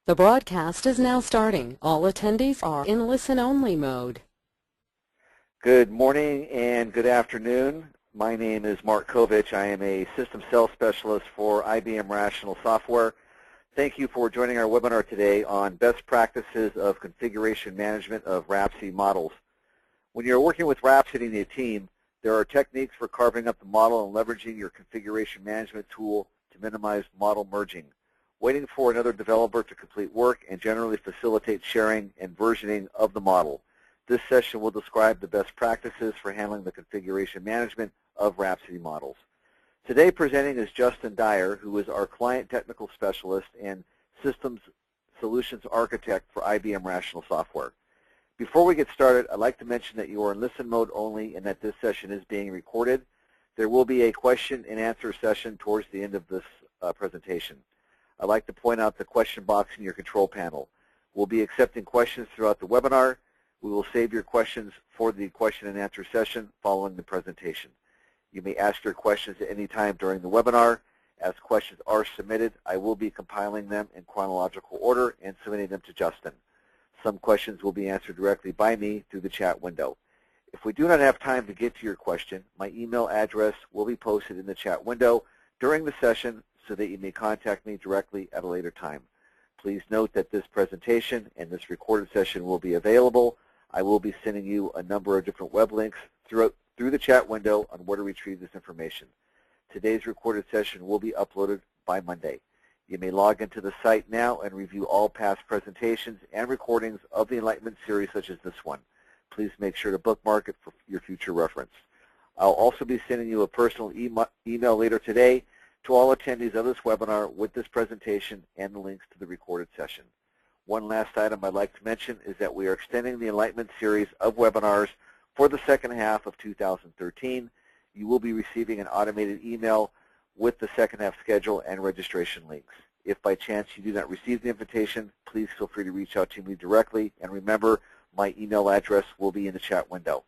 The broadcast is now starting. All attendees are in listen-only mode. Good morning and good afternoon. My name is Mark Kovich. I am a system sales specialist for IBM Rational Software. Thank you for joining our webinar today on best practices of configuration management of Rhapsody models. When you're working with Rhapsody and your team, there are techniques for carving up the model and leveraging your configuration management tool to minimize model merging, waiting for another developer to complete work, and generally facilitate sharing and versioning of the model. This session will describe the best practices for handling the configuration management of Rhapsody models. Today presenting is Justin Dyer, who is our client technical specialist and systems solutions architect for IBM Rational Software. Before we get started, I'd like to mention that you are in listen mode only and that this session is being recorded. There will be a question and answer session towards the end of this presentation. I'd like to point out the question box in your control panel. We'll be accepting questions throughout the webinar. We will save your questions for the question and answer session following the presentation. You may ask your questions at any time during the webinar. As questions are submitted, I will be compiling them in chronological order and submitting them to Justin. Some questions will be answered directly by me through the chat window. If we do not have time to get to your question, my email address will be posted in the chat window during the session so that you may contact me directly at a later time. Please note that this presentation and this recorded session will be available. I will be sending you a number of different web links through the chat window on where to retrieve this information. Today's recorded session will be uploaded by Monday. You may log into the site now and review all past presentations and recordings of the Enlightenment series such as this one. Please make sure to bookmark it for your future reference. I'll also be sending you a personal email later today to all attendees of this webinar with this presentation and the links to the recorded session. One last item I'd like to mention is that we are extending the Enlightenment series of webinars for the second half of 2013. You will be receiving an automated email with the second half schedule and registration links. If by chance you do not receive the invitation, please feel free to reach out to me directly, and remember, my email address will be in the chat window.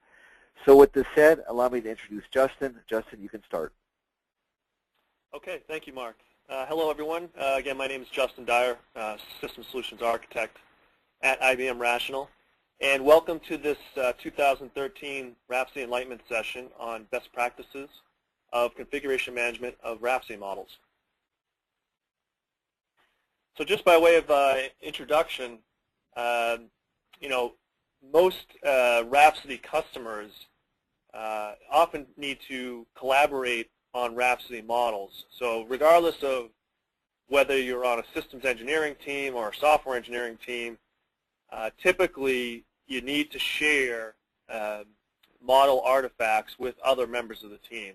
So with this said, allow me to introduce Justin. Justin, you can start. Okay, thank you, Mark. Hello, everyone. Again, my name is Justin Dyer, System Solutions Architect at IBM Rational, and welcome to this 2013 Rhapsody Enlightenment session on best practices of configuration management of Rhapsody models. So just by way of introduction, most Rhapsody customers often need to collaborate on Rhapsody models. So regardless of whether you're on a systems engineering team or a software engineering team, typically you need to share model artifacts with other members of the team.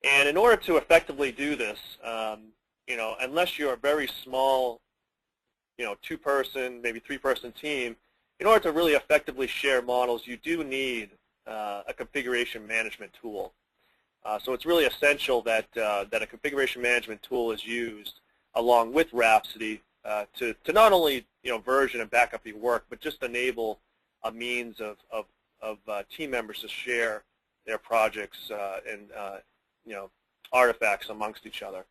And in order to effectively do this, unless you're a very small, two-person, maybe three-person team, in order to really effectively share models, you do need a configuration management tool. So it's really essential that a configuration management tool is used along with Rhapsody to not only version and back up your work, but just enable a means of team members to share their projects and artifacts amongst each other.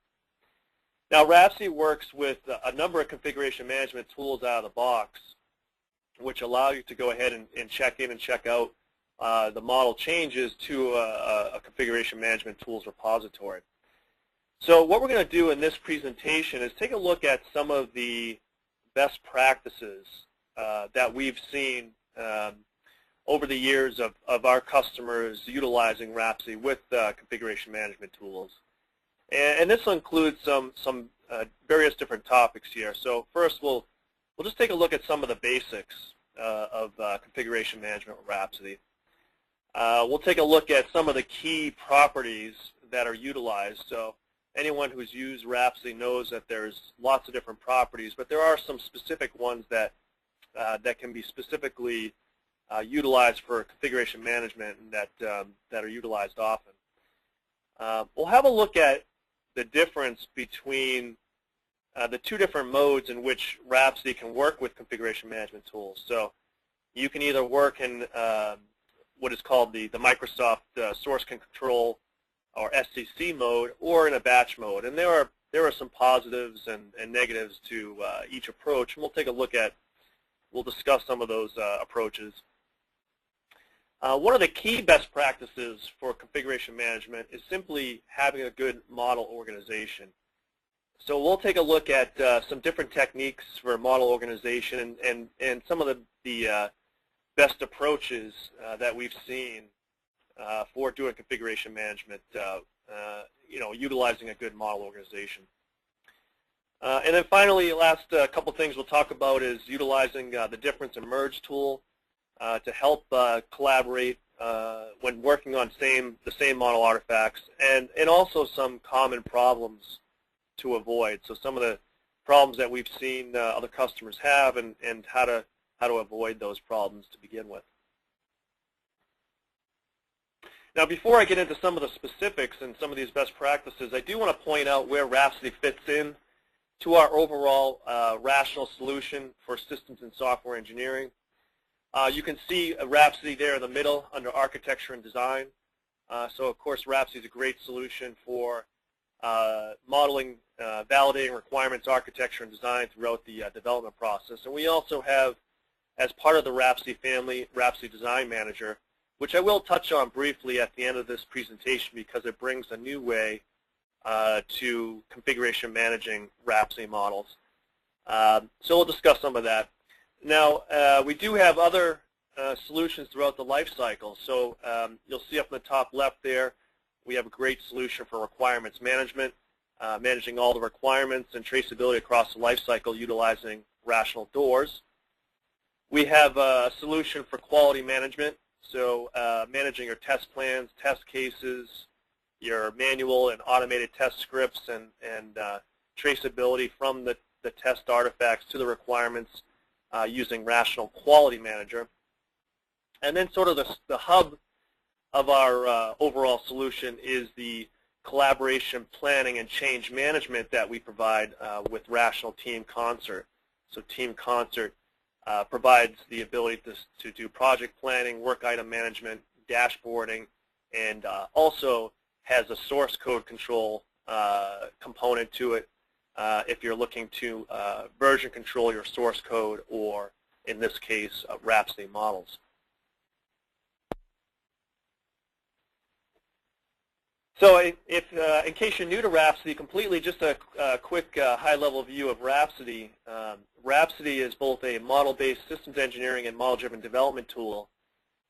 Now Rhapsody works with a number of configuration management tools out of the box, which allow you to go ahead and check in and check out the model changes to a configuration management tools repository. So what we're going to do in this presentation is take a look at some of the best practices that we've seen over the years of our customers utilizing Rhapsody with configuration management tools. And this will include some various different topics here. So first we'll just take a look at some of the basics of configuration management with Rhapsody. We'll take a look at some of the key properties that are utilized. So anyone who's used Rhapsody knows that there's lots of different properties, but there are some specific ones that can be specifically utilized for configuration management and that are utilized often. We'll have a look at the difference between the two different modes in which Rhapsody can work with configuration management tools. So you can either work in what is called the Microsoft Source Control or SCC mode, or in a batch mode. And there are there are some positives and negatives to each approach, and we'll discuss some of those approaches. One of the key best practices for configuration management is simply having a good model organization. So we'll take a look at some different techniques for model organization and some of the best approaches that we've seen for doing configuration management, utilizing a good model organization. And then finally, the last couple things we'll talk about is utilizing the difference and merge tool to help collaborate when working on the same model artifacts, and also some common problems to avoid. So some of the problems that we've seen other customers have, and how to avoid those problems to begin with. Now, before I get into some of the specifics and some of these best practices, I do want to point out where Rhapsody fits in to our overall rational solution for systems and software engineering. You can see Rhapsody there in the middle under architecture and design. So of course Rhapsody is a great solution for modeling, validating requirements, architecture, and design throughout the development process. And we also have, as part of the Rhapsody family, Rhapsody Design Manager, which I will touch on briefly at the end of this presentation because it brings a new way to configuration managing Rhapsody models. So we'll discuss some of that. Now, we do have other solutions throughout the life cycle. So you'll see up in the top left there, we have a great solution for requirements management, managing all the requirements and traceability across the life cycle utilizing rational doors. We have a solution for quality management, so managing your test plans, test cases, your manual and automated test scripts, and traceability from the test artifacts to the requirements using Rational Quality Manager. And then sort of the hub of our overall solution is the collaboration, planning, and change management that we provide with Rational Team Concert. So Team Concert provides the ability to do project planning, work item management, dashboarding, and also has a source code control component to it if you're looking to version control your source code, or in this case, Rhapsody models. So in case you're new to Rhapsody completely, just a quick high-level view of Rhapsody. Rhapsody is both a model-based systems engineering and model-driven development tool,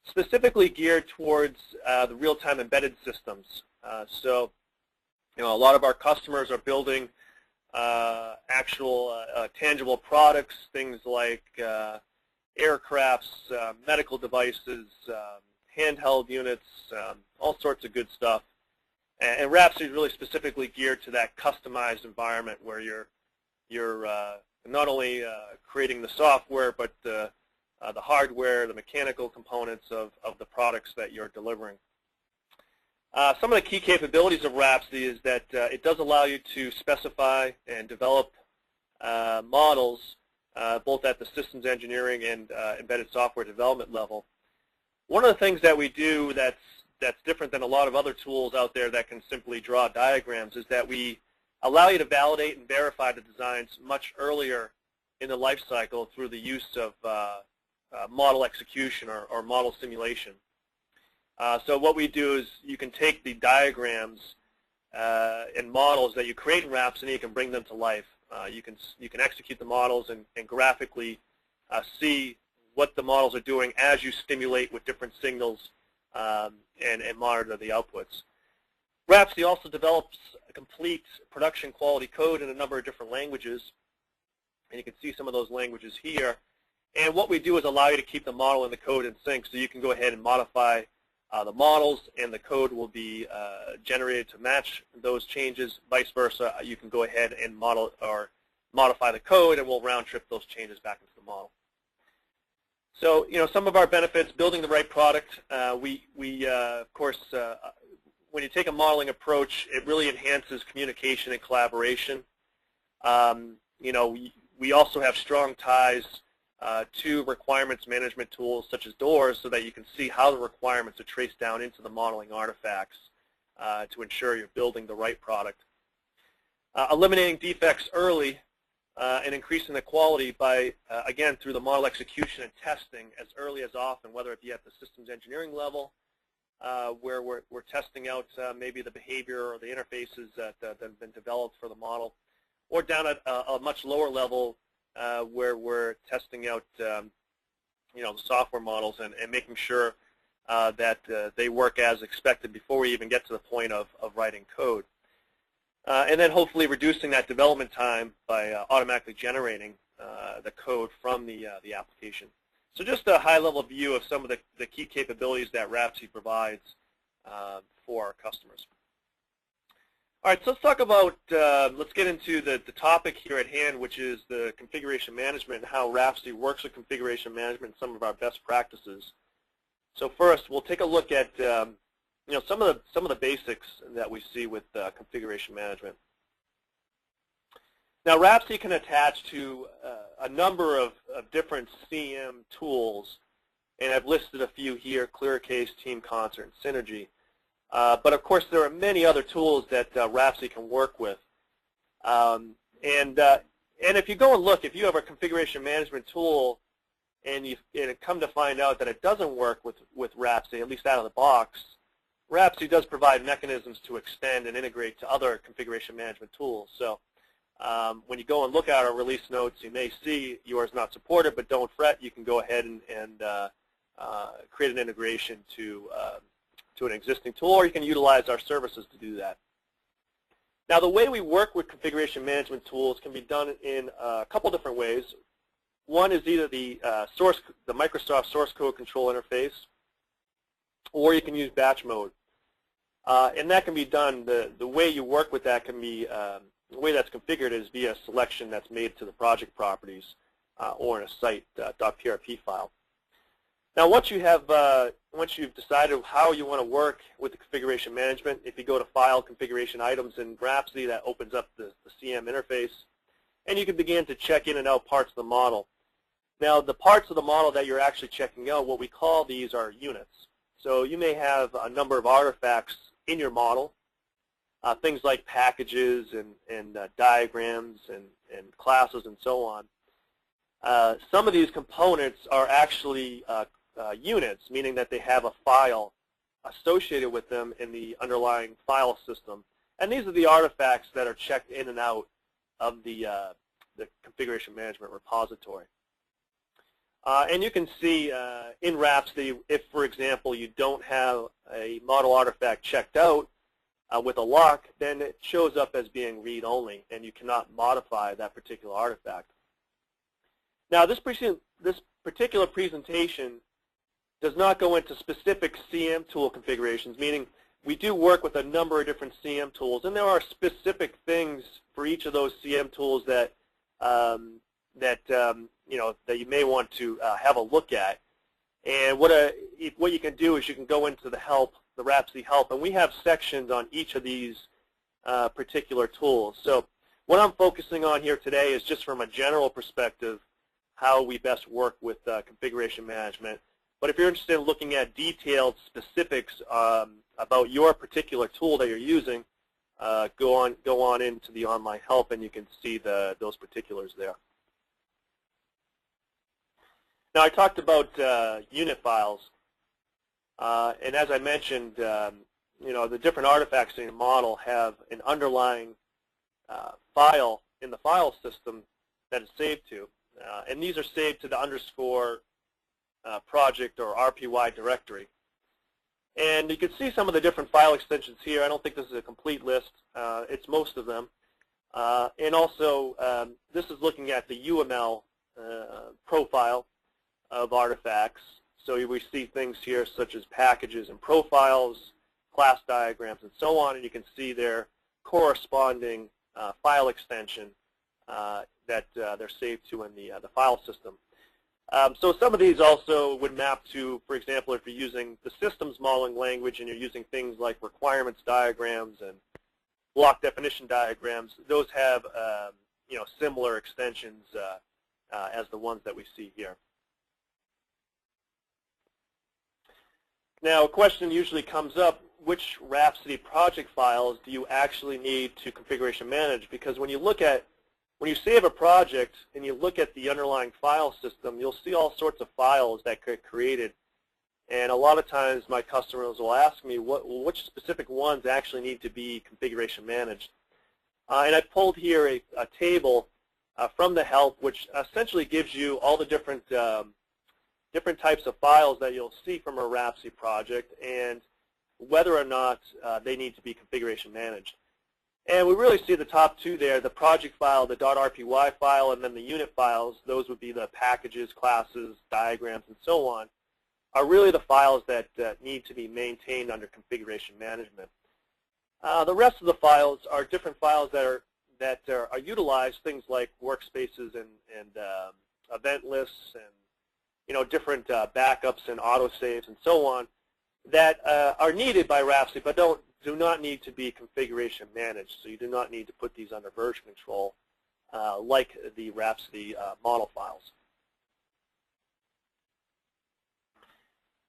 specifically geared towards the real-time embedded systems. So, a lot of our customers are building actual tangible products, things like aircrafts, medical devices, handheld units, all sorts of good stuff. And Rhapsody is really specifically geared to that customized environment where you're not only creating the software, but the hardware, the mechanical components of the products that you're delivering. Some of the key capabilities of Rhapsody is that it does allow you to specify and develop models both at the systems engineering and embedded software development level. One of the things that we do that's different than a lot of other tools out there that can simply draw diagrams is that we allow you to validate and verify the designs much earlier in the life cycle through the use of model execution or model simulation. So what we do is you can take the diagrams and models that you create in Rhapsody, you can bring them to life. You can execute the models and graphically see what the models are doing as you stimulate with different signals and monitor the outputs. Rhapsody also develops a complete production quality code in a number of different languages, and you can see some of those languages here. And what we do is allow you to keep the model and the code in sync, so you can go ahead and modify the models, and the code will be generated to match those changes. Vice versa, you can go ahead and modify the code, and we'll round trip those changes back into the model. So, some of our benefits: building the right product. Of course, when you take a modeling approach, it really enhances communication and collaboration. We also have strong ties to requirements management tools such as doors, so that you can see how the requirements are traced down into the modeling artifacts to ensure you're building the right product. eliminating defects early, and increasing the quality by, again, through the model execution and testing as early as often, whether it be at the systems engineering level, where we're testing out maybe the behavior or the interfaces that have been developed for the model, or down at a much lower level where we're testing out the software models and making sure that they work as expected before we even get to the point of writing code. And then hopefully reducing that development time by automatically generating the code from the application. So just a high-level view of some of the key capabilities that Rhapsody provides for our customers. All right, so let's talk about, let's get into the topic here at hand, which is the configuration management and how Rhapsody works with configuration management and some of our best practices. So first, we'll take a look at some of the basics that we see with configuration management. Now, Rhapsody can attach to a number of different CM tools, and I've listed a few here: ClearCase, Team Concert, and Synergy. But of course, there are many other tools that Rhapsody can work with. And if you go and look, if you have a configuration management tool and you come to find out that it doesn't work with Rhapsody, at least out of the box, Rhapsody does provide mechanisms to extend and integrate to other configuration management tools. So when you go and look at our release notes, you may see yours not supported, but don't fret. You can go ahead and create an integration to an existing tool, or you can utilize our services to do that. Now, the way we work with configuration management tools can be done in a couple different ways. One is either the Microsoft source code control interface, or you can use batch mode. And that can be done, the way you work with that can be, the way that's configured is via selection that's made to the project properties or in a site .prp file. Now, once you've decided how you want to work with the configuration management, if you go to File, Configuration Items in Rhapsody, that opens up the CM interface, and you can begin to check in and out parts of the model. Now, the parts of the model that you're actually checking out, what we call these are units. So you may have a number of artifacts in your model, things like packages and diagrams and classes and so on. Some of these components are actually units, meaning that they have a file associated with them in the underlying file system. And these are the artifacts that are checked in and out of the configuration management repository. And you can see in Rhapsody, if, for example, you don't have a model artifact checked out with a lock, then it shows up as being read-only, and you cannot modify that particular artifact. Now, this particular presentation does not go into specific CM tool configurations, meaning we do work with a number of different CM tools, and there are specific things for each of those CM tools that that you may want to have a look at. And what you can do is you can go into the help, the Rhapsody help, and we have sections on each of these particular tools. So what I'm focusing on here today is just from a general perspective how we best work with configuration management. But if you're interested in looking at detailed specifics about your particular tool that you're using, go on into the online help, and you can see those particulars there. Now, I talked about unit files, and as I mentioned, the different artifacts in your model have an underlying file in the file system that is saved to, and these are saved to the underscore project or RPY directory. And you can see some of the different file extensions here. I don't think this is a complete list. It's most of them. And also, this is looking at the UML profile of artifacts. So we see things here such as packages and profiles, class diagrams, and so on. And you can see their corresponding file extension that they're saved to in the file system. So some of these also would map to, for example, if you're using the systems modeling language and you're using things like requirements diagrams and block definition diagrams, those have similar extensions as the ones that we see here. Now, a question usually comes up, which Rhapsody project files do you actually need to configuration manage, because when you save a project and you look at the underlying file system, you'll see all sorts of files that get created. And a lot of times my customers will ask me which specific ones actually need to be configuration managed. And I pulled here a table from the help, which essentially gives you all the different types of files that you'll see from a Rhapsody project and whether or not they need to be configuration managed. And we really see the top two there, the project file, the .rpy file, and then the unit files. Those would be the packages, classes, diagrams, and so on, are really the files that need to be maintained under configuration management. The rest of the files are different files that are utilized, things like workspaces and event lists and different backups and autosaves and so on that are needed by Rhapsody but do not need to be configuration managed. So you do not need to put these under version control like the Rhapsody model files.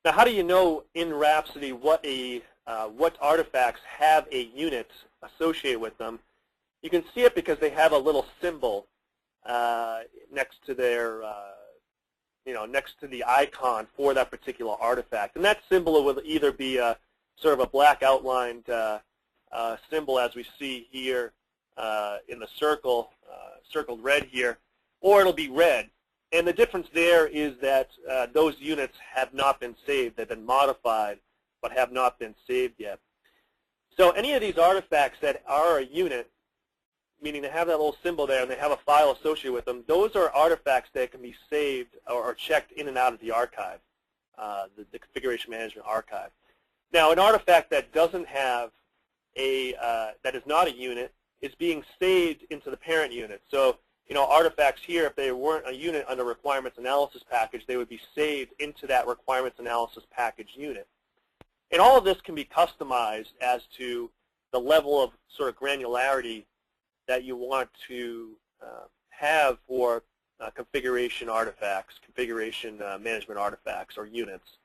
Now, how do you know in Rhapsody what artifacts have a unit associated with them? You can see it because they have a little symbol next to their, next to the icon for that particular artifact. And that symbol will either be a sort of a black outlined symbol, as we see here in the circle, circled red here, or it'll be red. And the difference there is that those units have not been saved. They've been modified, but have not been saved yet. So any of these artifacts that are a unit, meaning they have that little symbol there and they have a file associated with them, those are artifacts that can be saved or checked in and out of the archive, the configuration management archive. Now, an artifact that doesn't have that is not a unit is being saved into the parent unit. So, artifacts here, if they weren't a unit under requirements analysis package, they would be saved into that requirements analysis package unit. And all of this can be customized as to the level of sort of granularity that you want to have for configuration artifacts, configuration management artifacts or units.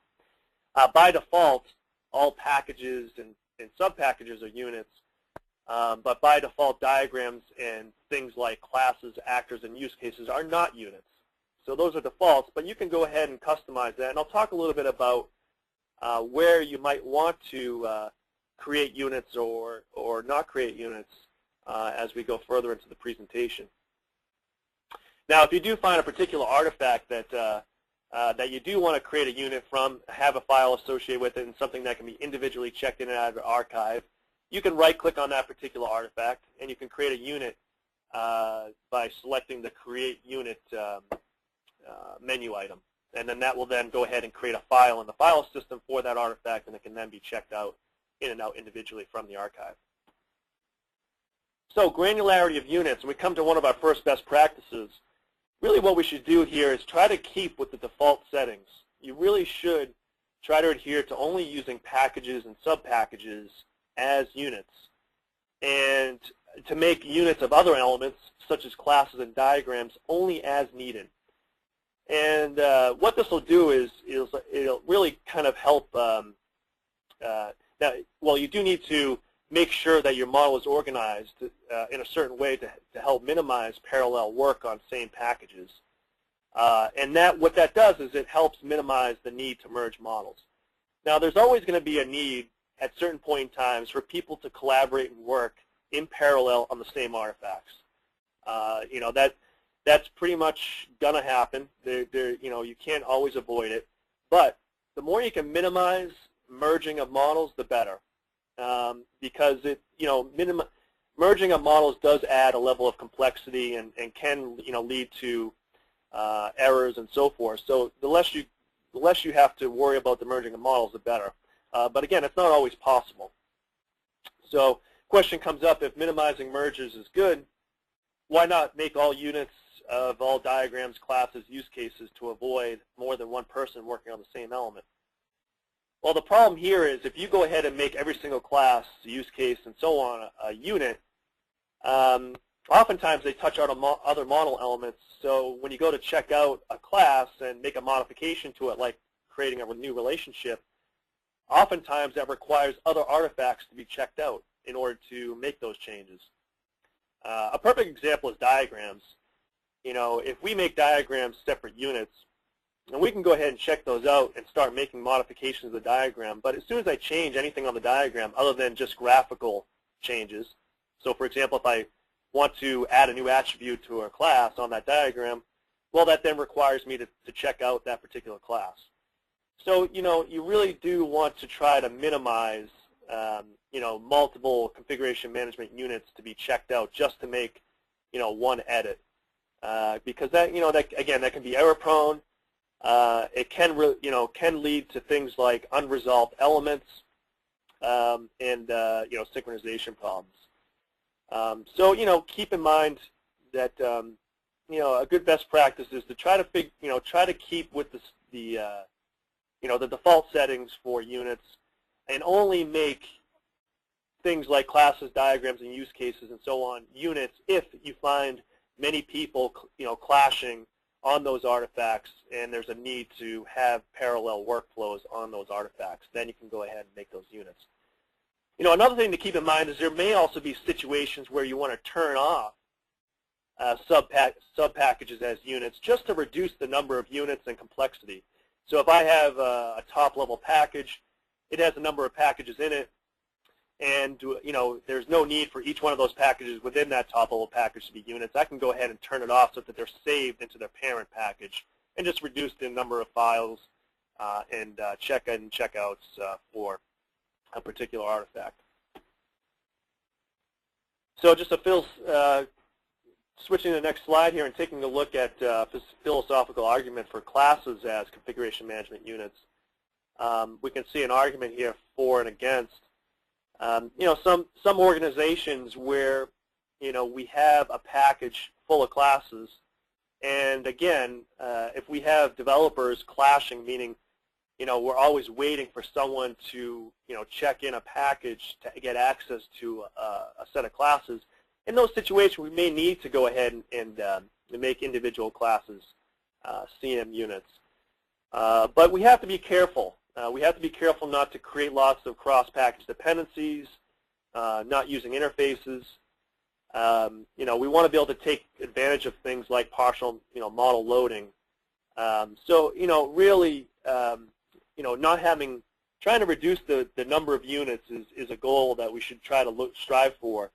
By default, all packages and sub-packages are units, but by default, diagrams and things like classes, actors, and use cases are not units. So those are defaults, but you can go ahead and customize that. And I'll talk a little bit about where you might want to create units or not create units as we go further into the presentation. Now, if you do find a particular artifact that you do want to create a unit from, have a file associated with it, and something that can be individually checked in and out of the archive, you can right-click on that particular artifact, and you can create a unit by selecting the Create Unit menu item. And then that will then go ahead and create a file in the file system for that artifact, and it can then be checked out in and out individually from the archive. So granularity of units, and we come to one of our first best practices. Really what we should do here is try to keep with the default settings. You really should try to adhere to only using packages and sub-packages as units, and to make units of other elements, such as classes and diagrams, only as needed. And what this will do is it'll really kind of help. Well, you do need to make sure that your model is organized in a certain way to help minimize parallel work on same packages. And what that does is it helps minimize the need to merge models. Now, there's always going to be a need at certain point in times for people to collaborate and work in parallel on the same artifacts. That's pretty much going to happen. You can't always avoid it. But the more you can minimize merging of models, the better. Because merging of models does add a level of complexity and can lead to errors and so forth. So the less you have to worry about the merging of models, the better. But again, it's not always possible. So question comes up, if minimizing mergers is good, why not make all units of all diagrams, classes, use cases to avoid more than one person working on the same element? Well, the problem here is if you go ahead and make every single class, use case, and so on a unit, oftentimes they touch on other model elements. So when you go to check out a class and make a modification to it, like creating a new relationship, oftentimes that requires other artifacts to be checked out in order to make those changes. A perfect example is diagrams. If we make diagrams separate units, and we can go ahead and check those out and start making modifications of the diagram, but as soon as I change anything on the diagram other than just graphical changes, so for example, if I want to add a new attribute to a class on that diagram, well, that then requires me to check out that particular class. So, you really do want to try to minimize, multiple configuration management units to be checked out just to make, one edit. Because that, that can be error prone. It can, can lead to things like unresolved elements and, synchronization problems. So, keep in mind that, a good best practice is to try to keep with the default settings for units and only make things like classes, diagrams, and use cases and so on units if you find many people, clashing on those artifacts and there's a need to have parallel workflows on those artifacts. Then you can go ahead and make those units. Another thing to keep in mind is there may also be situations where you want to turn off sub-packages as units just to reduce the number of units and complexity. So if I have a top-level package, it has a number of packages in it, and there's no need for each one of those packages within that top-level package to be units. I can go ahead and turn it off so that they're saved into their parent package and just reduce the number of files and check-in and check-outs for a particular artifact. So just switching to the next slide here and taking a look at philosophical argument for classes as configuration management units. We can see an argument here for and against. Some organizations where we have a package full of classes, and again, if we have developers clashing, meaning we're always waiting for someone to check in a package to get access to a set of classes. In those situations, we may need to go ahead and make individual classes CM units. But we have to be careful. We have to be careful not to create lots of cross-package dependencies, not using interfaces. We want to be able to take advantage of things like partial model loading. So really trying to reduce the number of units is a goal that we should try to strive for.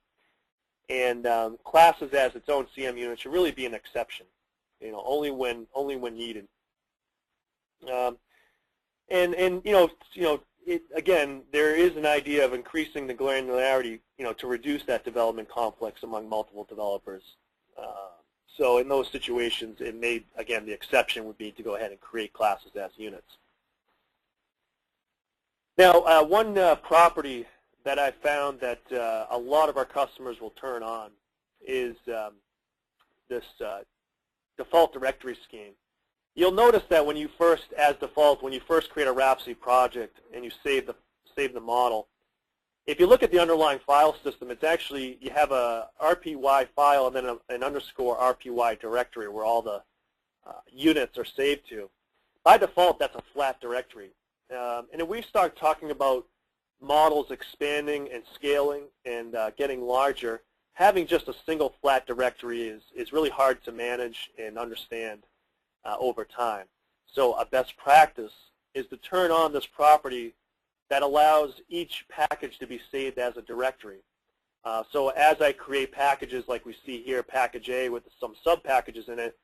And classes as its own CM unit should really be an exception, only when needed. Again, there is an idea of increasing the granularity, to reduce that development complex among multiple developers. So in those situations, it may, again, the exception would be to go ahead and create classes as units. Now, one property that I found that a lot of our customers will turn on is this default directory scheme. You'll notice that when you first, as default, when you first create a Rhapsody project and you save the model, if you look at the underlying file system, it's actually, you have a RPY file and then an underscore RPY directory where all the units are saved to. By default, that's a flat directory. And if we start talking about models expanding and scaling and getting larger, having just a single flat directory is really hard to manage and understand over time. So a best practice is to turn on this property that allows each package to be saved as a directory. So as I create packages like we see here, package A with some sub-packages in it,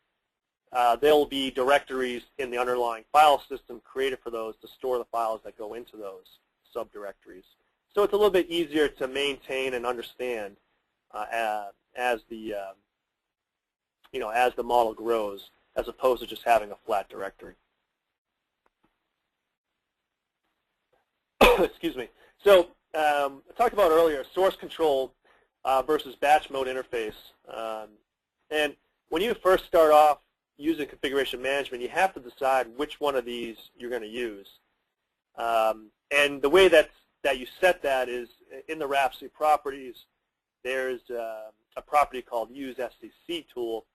there will be directories in the underlying file system created for those to store the files that go into those subdirectories. So it's a little bit easier to maintain and understand as the model grows, as opposed to just having a flat directory. Excuse me. So I talked about earlier source control versus batch mode interface. And when you first start off using configuration management, you have to decide which one of these you're going to use. And the way that you set that is in the Rhapsody properties, there's a property called Use SCC tool.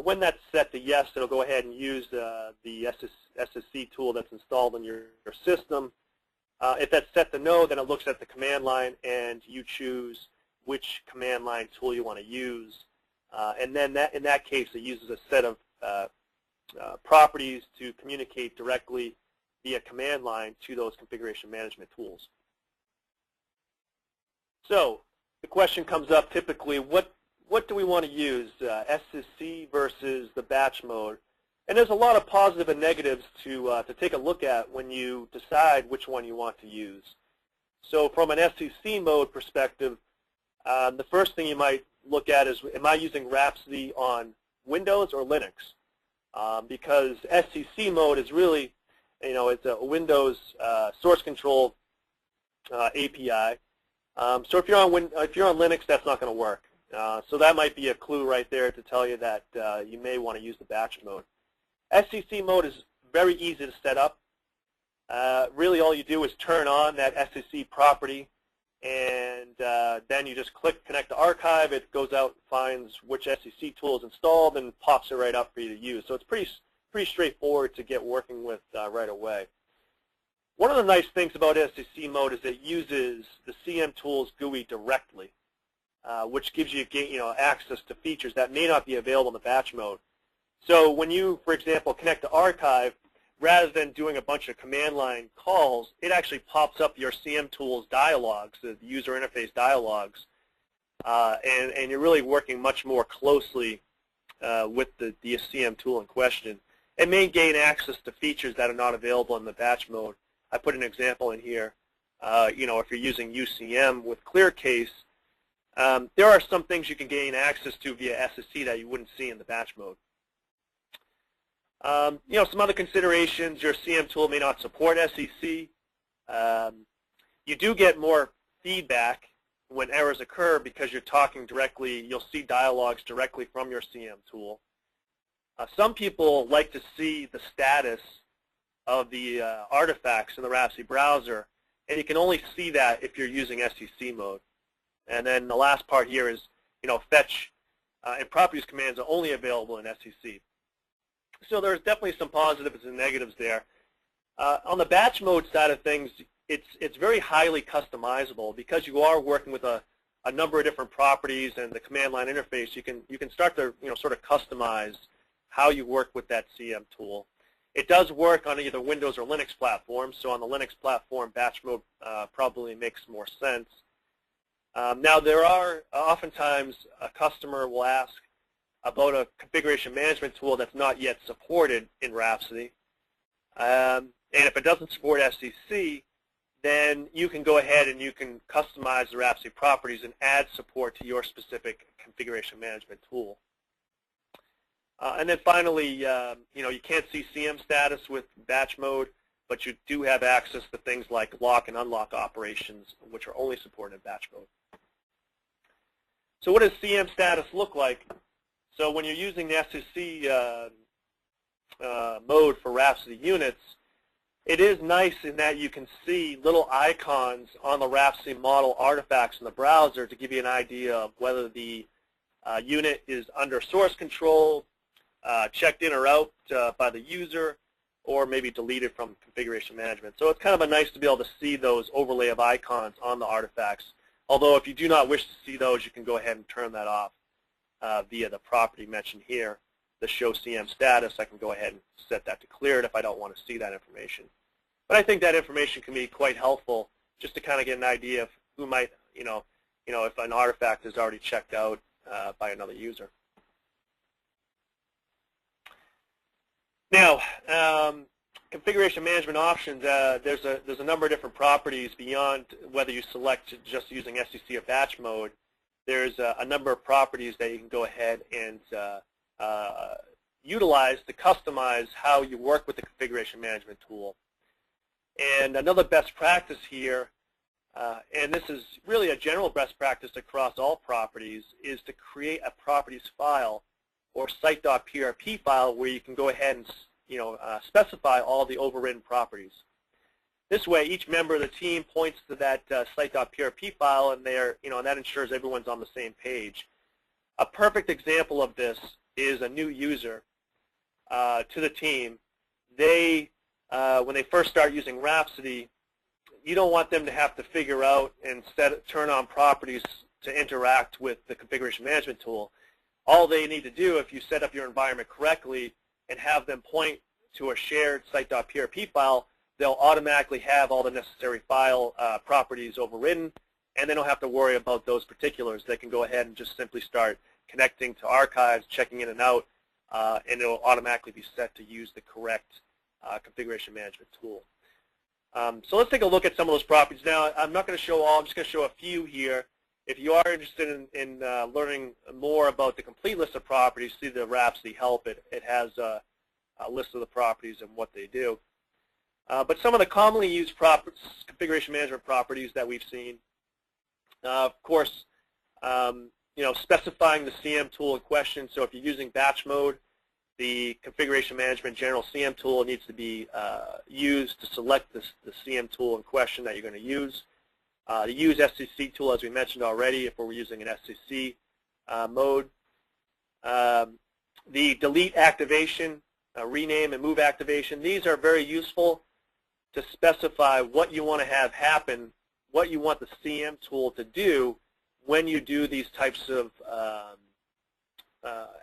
When that's set to yes, it'll go ahead and use the SCC tool that's installed in your system. If that's set to no, then it looks at the command line and you choose which command line tool you want to use. And then in that case, it uses a set of properties to communicate directly via command line to those configuration management tools. So the question comes up typically, what do we want to use, SSC versus the batch mode? And there's a lot of positive and negatives to take a look at when you decide which one you want to use. So from an SCC mode perspective, the first thing you might look at is, am I using Rhapsody on Windows or Linux? Because SCC mode is really, it's a Windows source control API. So if you're on Linux, that's not going to work. So that might be a clue right there to tell you that you may want to use the batch mode. SCC mode is very easy to set up. Really all you do is turn on that SCC property, and then you just click Connect to Archive. It goes out and finds which SCC tool is installed and pops it right up for you to use. So it's pretty straightforward to get working with right away. One of the nice things about SCC mode is it uses the CM tools GUI directly, which gives you access to features that may not be available in the batch mode. So when you, for example, connect to Archive, rather than doing a bunch of command line calls, it actually pops up your CM tools dialogues, the user interface dialogues, and you're really working much more closely with the CM tool in question. It may gain access to features that are not available in the batch mode. I put an example in here. If you're using UCM with ClearCase, there are some things you can gain access to via SSC that you wouldn't see in the batch mode. Some other considerations, your CM tool may not support SEC. You do get more feedback when errors occur because you're talking directly. You'll see dialogues directly from your CM tool. Some people like to see the status of the artifacts in the Rhapsody browser, and you can only see that if you're using SEC mode. And then the last part here is, fetch and properties commands are only available in SEC. So there's definitely some positives and negatives there. On the batch mode side of things, it's very highly customizable because you are working with a number of different properties and the command line interface. You can start to sort of customize how you work with that CM tool. It does work on either Windows or Linux platforms. So on the Linux platform, batch mode probably makes more sense. Now there are oftentimes a customer will ask about a configuration management tool that's not yet supported in Rhapsody. And if it doesn't support SCC, then you can go ahead and you can customize the Rhapsody properties and add support to your specific configuration management tool. And then finally, you can't see CM status with batch mode, but you do have access to things like lock and unlock operations, which are only supported in batch mode. So what does CM status look like? So when you're using the SCC mode for Rhapsody units, it is nice in that you can see little icons on the Rhapsody model artifacts in the browser to give you an idea of whether the unit is under source control, checked in or out by the user, or maybe deleted from configuration management. So it's kind of nice to be able to see those overlay of icons on the artifacts. Although if you do not wish to see those, you can go ahead and turn that off via the property mentioned here, the show CM status. I can go ahead and set that to cleared if I don't want to see that information. But I think that information can be quite helpful just to kind of get an idea of who might, if an artifact is already checked out by another user. Now, configuration management options, there's a number of different properties beyond whether you select just using SCC or batch mode. There's a number of properties that you can go ahead and utilize to customize how you work with the configuration management tool. And another best practice here, and this is really a general best practice across all properties, is to create a properties file or site.prp file where you can go ahead and specify all the overridden properties. This way, each member of the team points to that site.prp file, and that ensures everyone's on the same page. A perfect example of this is a new user to the team. When they first start using Rhapsody, you don't want them to have to figure out and turn on properties to interact with the configuration management tool. All they need to do, if you set up your environment correctly and have them point to a shared site.prp file, they'll automatically have all the necessary file properties overridden, and they don't have to worry about those particulars. They can go ahead and just simply start connecting to archives, checking in and out, and it will automatically be set to use the correct configuration management tool. So let's take a look at some of those properties. Now, I'm not going to show all. I'm just going to show a few here. If you are interested in learning more about the complete list of properties, see the Rhapsody help. It has a list of the properties and what they do. But some of the commonly used configuration management properties that we've seen, of course, specifying the CM tool in question. So if you're using batch mode, the configuration management general CM tool needs to be used to select the CM tool in question that you're going to use. The use SCC tool, as we mentioned already, if we're using an SCC mode. The delete activation, rename and move activation, these are very useful to specify what you want to have happen, what you want the CM tool to do when you do these types of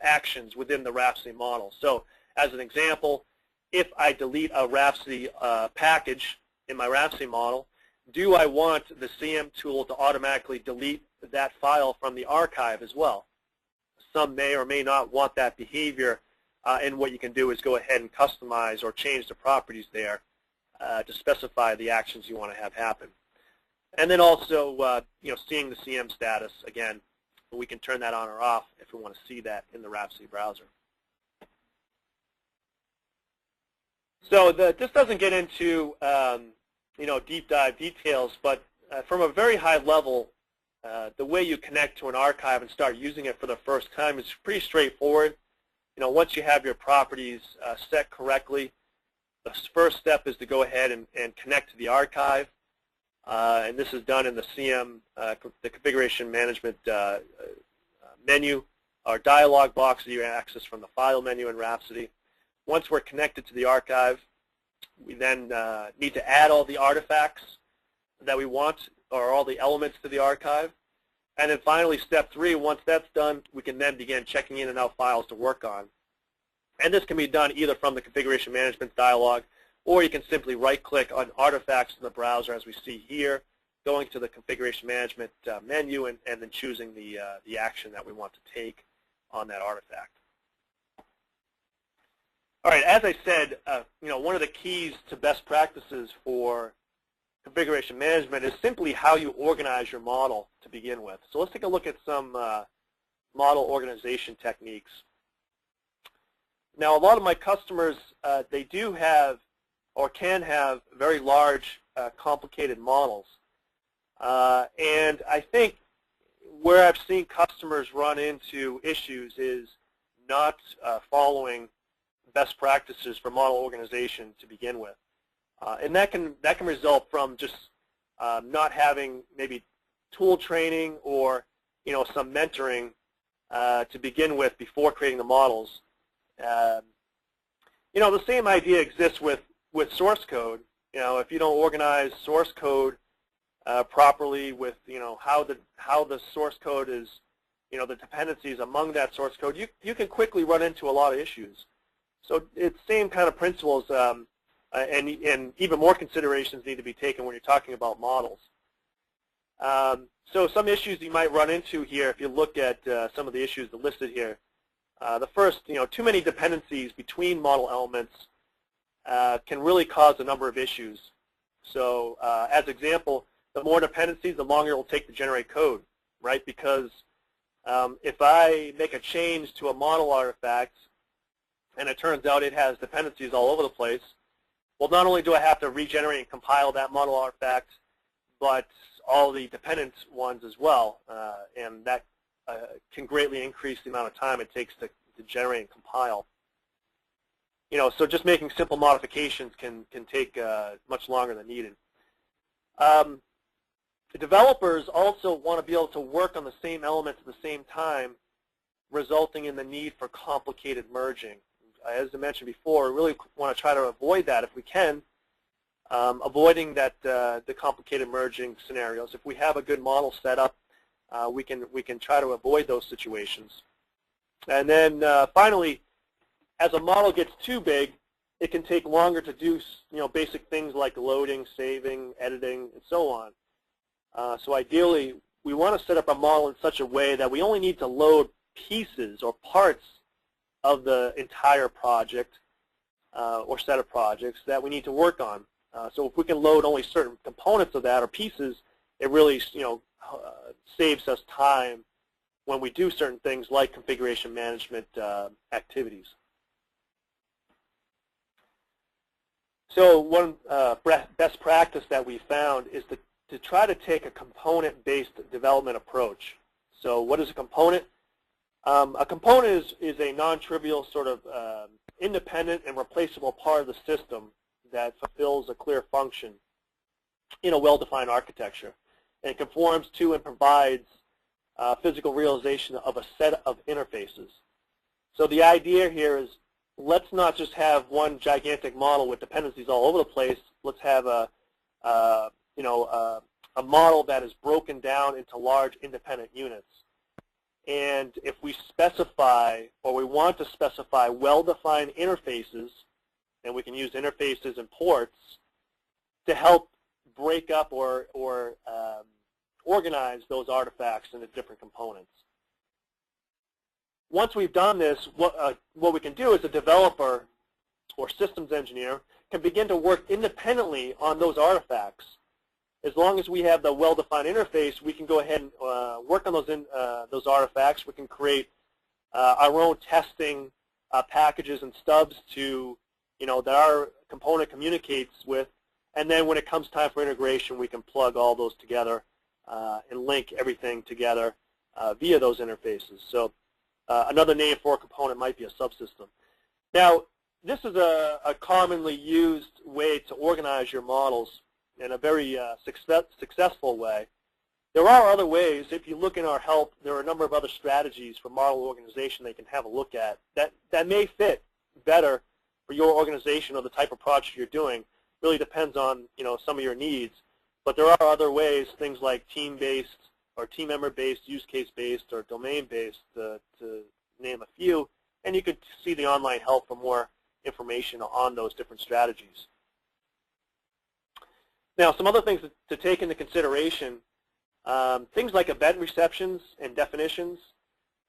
actions within the Rhapsody model. So as an example, if I delete a Rhapsody package in my Rhapsody model, do I want the CM tool to automatically delete that file from the archive as well? Some may or may not want that behavior, and what you can do is go ahead and customize or change the properties there to specify the actions you want to have happen. And then also, seeing the CM status, again, we can turn that on or off if we want to see that in the Rhapsody browser. So this doesn't get into deep dive details, but from a very high level, the way you connect to an archive and start using it for the first time is pretty straightforward. Once you have your properties set correctly, the first step is to go ahead and connect to the archive. And this is done in the CM, the configuration management menu, or dialog box that you access from the file menu in Rhapsody. Once we're connected to the archive, we then need to add all the artifacts that we want, or all the elements to the archive. And then finally, step 3, once that's done, we can then begin checking in and out files to work on. And this can be done either from the configuration management dialog, or you can simply right-click on artifacts in the browser, as we see here, going to the configuration management menu and then choosing the action that we want to take on that artifact. All right, as I said, one of the keys to best practices for configuration management is simply how you organize your model to begin with. So let's take a look at some model organization techniques. Now, a lot of my customers, they do have or can have very large, complicated models. And I think where I've seen customers run into issues is not following best practices for model organization to begin with. And that can result from just not having maybe tool training or some mentoring to begin with before creating the models. The same idea exists with source code. If you don't organize source code properly with how the source code is, the dependencies among that source code, you can quickly run into a lot of issues. So it's the same kind of principles, and even more considerations need to be taken when you're talking about models. So some issues you might run into here, if you look at some of the issues listed here. The first, too many dependencies between model elements can really cause a number of issues. So as example, the more dependencies, the longer it will take to generate code, right? Because if I make a change to a model artifact and it turns out it has dependencies all over the place, well, not only do I have to regenerate and compile that model artifact, but all the dependent ones as well, and that can greatly increase the amount of time it takes to generate and compile. So just making simple modifications can take much longer than needed. The developers also want to be able to work on the same elements at the same time, resulting in the need for complicated merging. As I mentioned before, we really want to try to avoid that if we can. avoiding that the complicated merging scenarios. If we have a good model set up, we can try to avoid those situations. And then finally, as a model gets too big, it can take longer to do basic things like loading, saving, editing, and so on. So ideally, we want to set up a model in such a way that we only need to load pieces or parts of the entire project or set of projects that we need to work on. So if we can load only certain components of that or pieces, it really saves us time when we do certain things like configuration management activities. So one best practice that we found is to try to take a component-based development approach. So what is a component? A component is a non-trivial sort of independent and replaceable part of the system that fulfills a clear function in a well-defined architecture. And it conforms to and provides physical realization of a set of interfaces. So the idea here is, let's not just have one gigantic model with dependencies all over the place. Let's have a model that is broken down into large independent units. And if we specify, or we want to specify, well-defined interfaces, and we can use interfaces and ports to help break up or organize those artifacts into different components. Once we've done this, what we can do is a developer or systems engineer can begin to work independently on those artifacts. As long as we have the well-defined interface, we can go ahead and work on those artifacts. We can create our own testing packages and stubs that our component communicates with, and then when it comes time for integration, we can plug all those together and link everything together via those interfaces. So another name for a component might be a subsystem. Now, this is a commonly used way to organize your models in a very successful way. There are other ways. If you look in our help, there are a number of other strategies for model organization they can have a look at that may fit better for your organization or the type of project you're doing. Really depends on some of your needs. But there are other ways, things like team-based or team member-based, use case-based, or domain-based, to name a few. And you could see the online help for more information on those different strategies. Now, some other things to take into consideration, things like event receptions and definitions.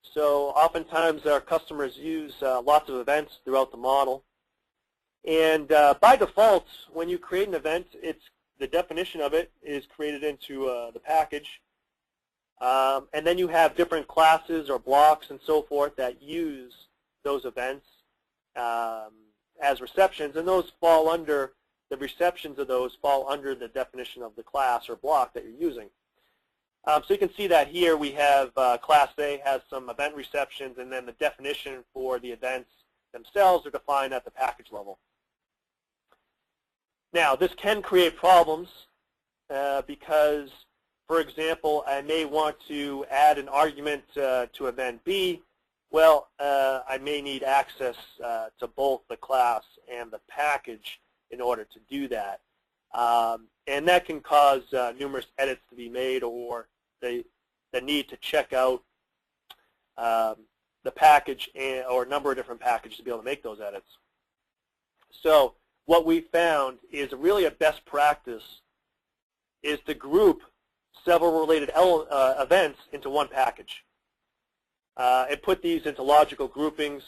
So oftentimes our customers use lots of events throughout the model. And by default, when you create an event, the definition of it is created into the package. And then you have different classes or blocks and so forth that use those events as receptions, and those fall under, the receptions of those fall under the definition of the class or block that you're using. So you can see that here we have Class A has some event receptions, and then the definition for the events themselves are defined at the package level. Now, this can create problems because, for example, I may want to add an argument to event B. Well, I may need access to both the class and the package in order to do that. And that can cause numerous edits to be made, or the need to check out the package or a number of different packages to be able to make those edits. So what we found is really a best practice is to group several related events into one package and put these into logical groupings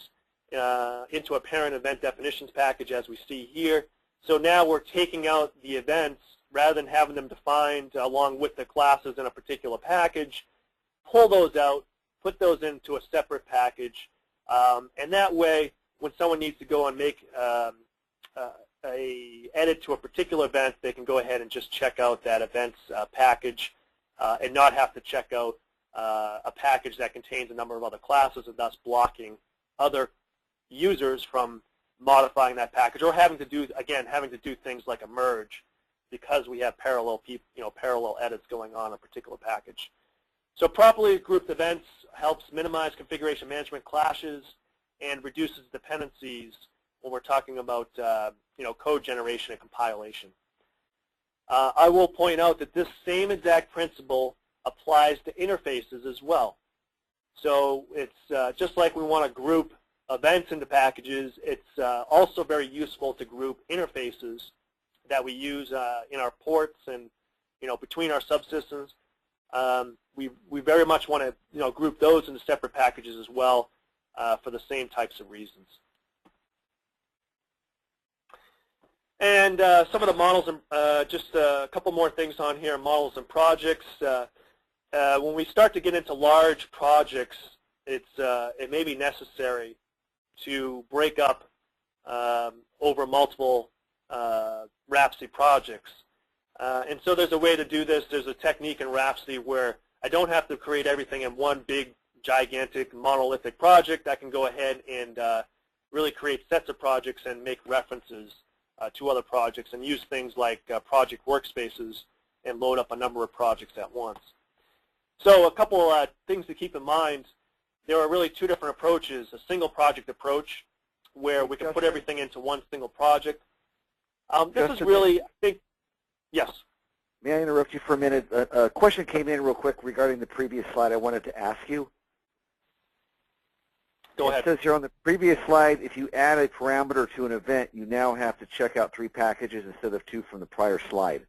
into a parent event definitions package, as we see here. So now we're taking out the events rather than having them defined along with the classes in a particular package. Pull those out, put those into a separate package, and that way when someone needs to go and make a edit to a particular event, they can go ahead and just check out that events package and not have to check out a package that contains a number of other classes, and thus blocking other users from modifying that package, or having to do things like a merge, because we have parallel edits going on a particular package. So properly grouped events helps minimize configuration management clashes and reduces dependencies when we're talking about code generation and compilation. I will point out that this same exact principle applies to interfaces as well. So it's just like we want to group events into packages, it's also very useful to group interfaces that we use in our ports and between our subsystems. We very much want to group those into separate packages as well for the same types of reasons. And some of the models, just a couple more things on here, models and projects. When we start to get into large projects, it may be necessary to break up over multiple Rhapsody projects. And so there's a way to do this. There's a technique in Rhapsody where I don't have to create everything in one big, gigantic, monolithic project. I can go ahead and really create sets of projects and make references to other projects and use things like project workspaces and load up a number of projects at once. So a couple things to keep in mind. There are really two different approaches, a single project approach where we can put everything into one single project. This is really, I think, yes? May I interrupt you for a minute? A question came in real quick regarding the previous slide I wanted to ask you. Go ahead. It says here on the previous slide, if you add a parameter to an event, you now have to check out 3 packages instead of 2 from the prior slide.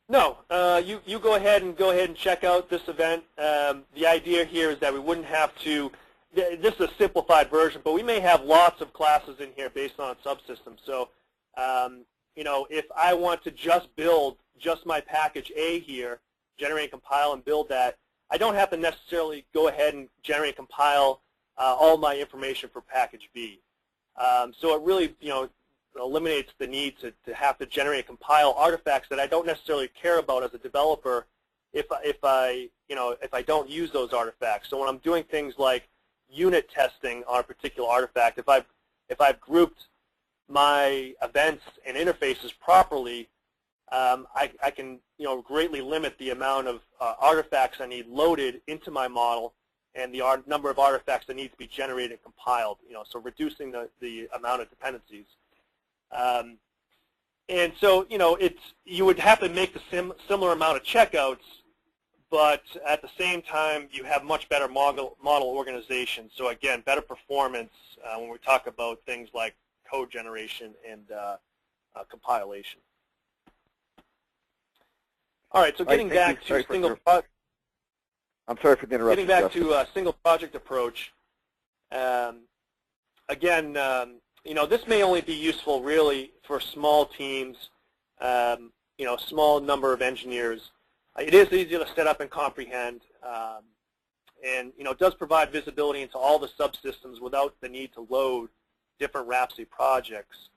No, you go ahead and check out this event. The idea here is that we wouldn't have to. This is a simplified version, but we may have lots of classes in here based on subsystems. So, if I want to just build just my package A here, generate, compile, and build that, I don't have to necessarily go ahead and generate and compile all my information for package B. So it really, eliminates the need to have to generate and compile artifacts that I don't necessarily care about as a developer if I don't use those artifacts. So when I'm doing things like unit testing on a particular artifact, if I've grouped my events and interfaces properly, I can greatly limit the amount of artifacts I need loaded into my model and the number of artifacts that need to be generated and compiled. So reducing the amount of dependencies. And so you would have to make the similar amount of checkouts, but at the same time you have much better model organization. So again, better performance when we talk about things like code generation and compilation. All right, so getting back to single project. I'm sorry for the interruption. Getting back to a single project approach. Again, this may only be useful really for small teams, small number of engineers. It is easy to set up and comprehend, and it does provide visibility into all the subsystems without the need to load different Rhapsody projects.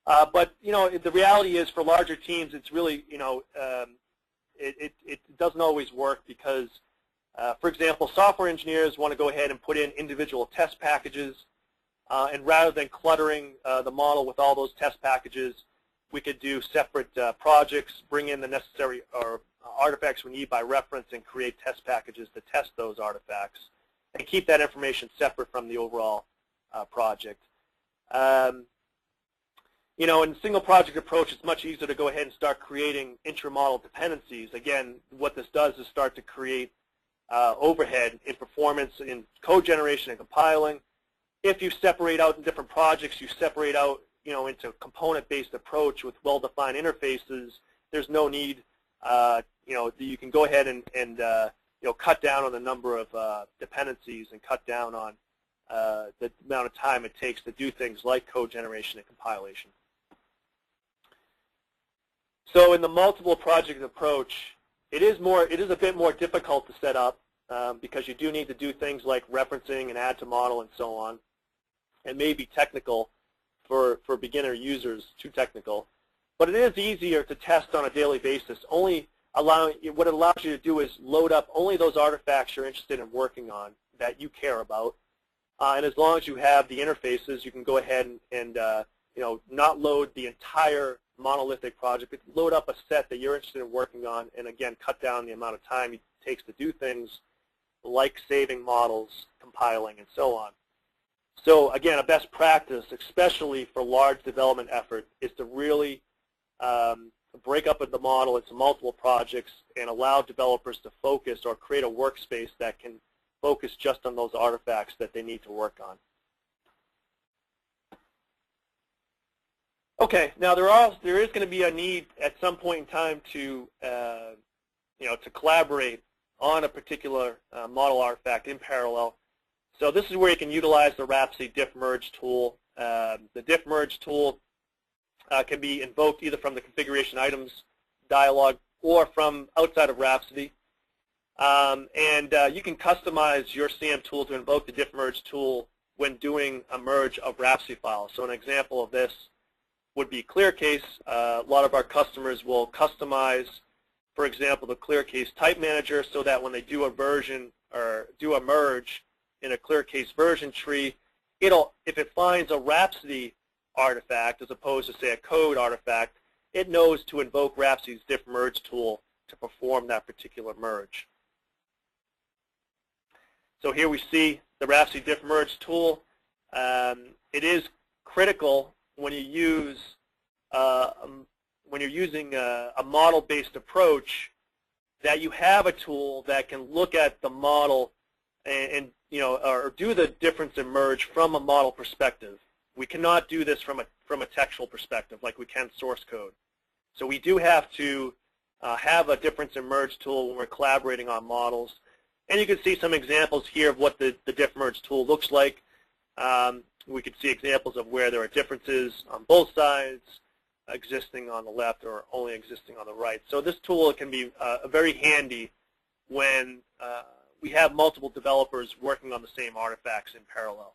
But the reality is for larger teams, it's really it doesn't always work because, for example, software engineers want to go ahead and put in individual test packages, and rather than cluttering the model with all those test packages, we could do separate projects, bring in the necessary artifacts we need by reference, and create test packages to test those artifacts, and keep that information separate from the overall project. In the single project approach, it's much easier to go ahead and start creating intra-model dependencies. Again, what this does is start to create overhead in performance in code generation and compiling. If you separate out in different projects, you separate out into a component-based approach with well-defined interfaces. There's no need, you can go ahead and cut down on the number of dependencies and cut down on the amount of time it takes to do things like code generation and compilation. So in the multiple project approach, it is a bit more difficult to set up because you do need to do things like referencing and add to model and so on. It may be technical for beginner users, too technical, but it is easier to test on a daily basis. What it allows you to do is load up only those artifacts you're interested in working on that you care about, and as long as you have the interfaces, you can go ahead and not load the entire monolithic project, but load up a set that you're interested in working on, and again, cut down the amount of time it takes to do things like saving models, compiling, and so on. So again, a best practice, especially for large development effort, is to really break up the model into multiple projects and allow developers to focus or create a workspace that can focus just on those artifacts that they need to work on. Okay, now there is going to be a need at some point in time to to collaborate on a particular model artifact in parallel. So this is where you can utilize the Rhapsody diff merge tool. The diff merge tool can be invoked either from the configuration items dialog or from outside of Rhapsody. You can customize your SAM tool to invoke the diff merge tool when doing a merge of Rhapsody files. So an example of this would be ClearCase. A lot of our customers will customize, for example, the ClearCase type manager so that when they do a version or do a merge in a ClearCase version tree, if it finds a Rhapsody artifact as opposed to, say, a code artifact, it knows to invoke Rhapsody's diff merge tool to perform that particular merge. So here we see the Rhapsody diff merge tool. It is critical when you use when you're using a model-based approach that you have a tool that can look at the model and or do the difference in merge from a model perspective. We cannot do this from a textual perspective like we can source code. So we do have to have a difference in merge tool when we're collaborating on models. And you can see some examples here of what the diff merge tool looks like. We can see examples of where there are differences on both sides, existing on the left or only existing on the right. So this tool can be very handy when we have multiple developers working on the same artifacts in parallel.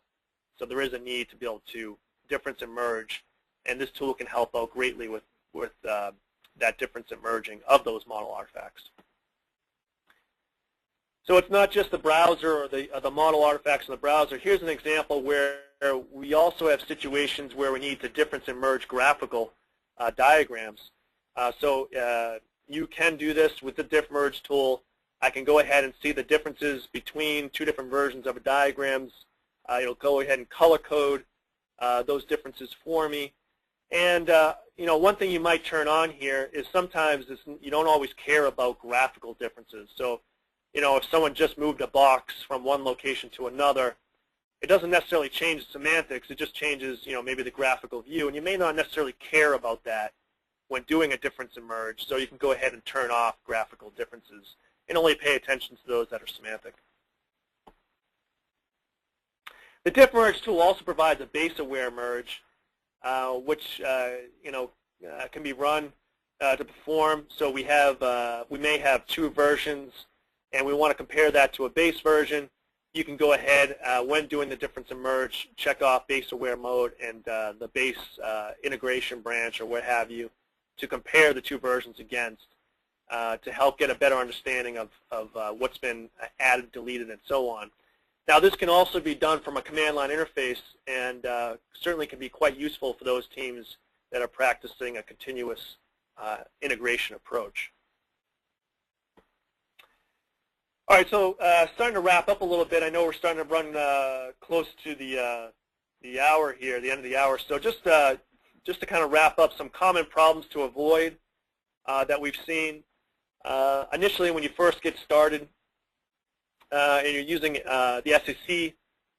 So there is a need to be able to difference and merge, and this tool can help out greatly with that difference and merging of those model artifacts. So it's not just the browser or the model artifacts in the browser. Here's an example where we also have situations where we need to difference and merge graphical diagrams. So you can do this with the diff merge tool. I can go ahead and see the differences between two different versions of diagrams. It'll go ahead and color code those differences for me. And one thing you might turn on here is sometimes you don't always care about graphical differences. So if someone just moved a box from one location to another, it doesn't necessarily change the semantics. It just changes, maybe the graphical view, and you may not necessarily care about that when doing a difference and merge. So you can go ahead and turn off graphical differences and only pay attention to those that are semantic. The diff merge tool also provides a base-aware merge, which can be run to perform. So we may have two versions, and we want to compare that to a base version. You can go ahead when doing the difference and merge, check off base-aware mode and the base integration branch or what have you to compare the two versions against to help get a better understanding of what's been added, deleted, and so on. Now, this can also be done from a command line interface and certainly can be quite useful for those teams that are practicing a continuous integration approach. All right, so starting to wrap up a little bit. I know we're starting to run close to the hour here, the end of the hour. So just to kind of wrap up some common problems to avoid that we've seen. Initially, when you first get started and you're using the SEC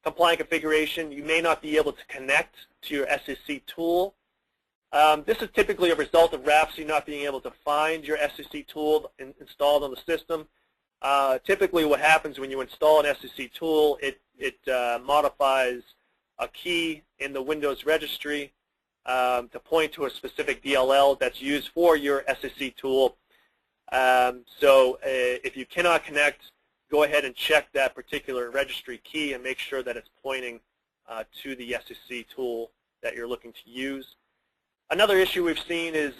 compliant configuration, you may not be able to connect to your SEC tool. This is typically a result of Rhapsody not being able to find your SEC tool installed on the system. Typically what happens when you install an SEC tool, it modifies a key in the Windows registry to point to a specific DLL that's used for your SEC tool. So if you cannot connect, go ahead and check that particular registry key and make sure that it's pointing to the SEC tool that you're looking to use. Another issue we've seen is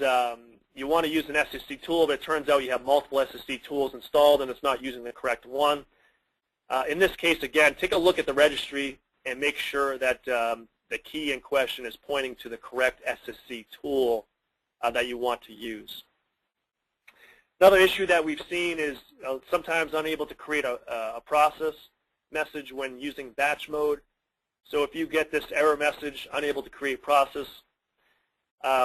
you want to use an SEC tool, but it turns out you have multiple SEC tools installed and it's not using the correct one. In this case, again, take a look at the registry and make sure that the key in question is pointing to the correct SEC tool that you want to use. Another issue that we've seen is sometimes unable to create a process message when using batch mode. So if you get this error message, unable to create process,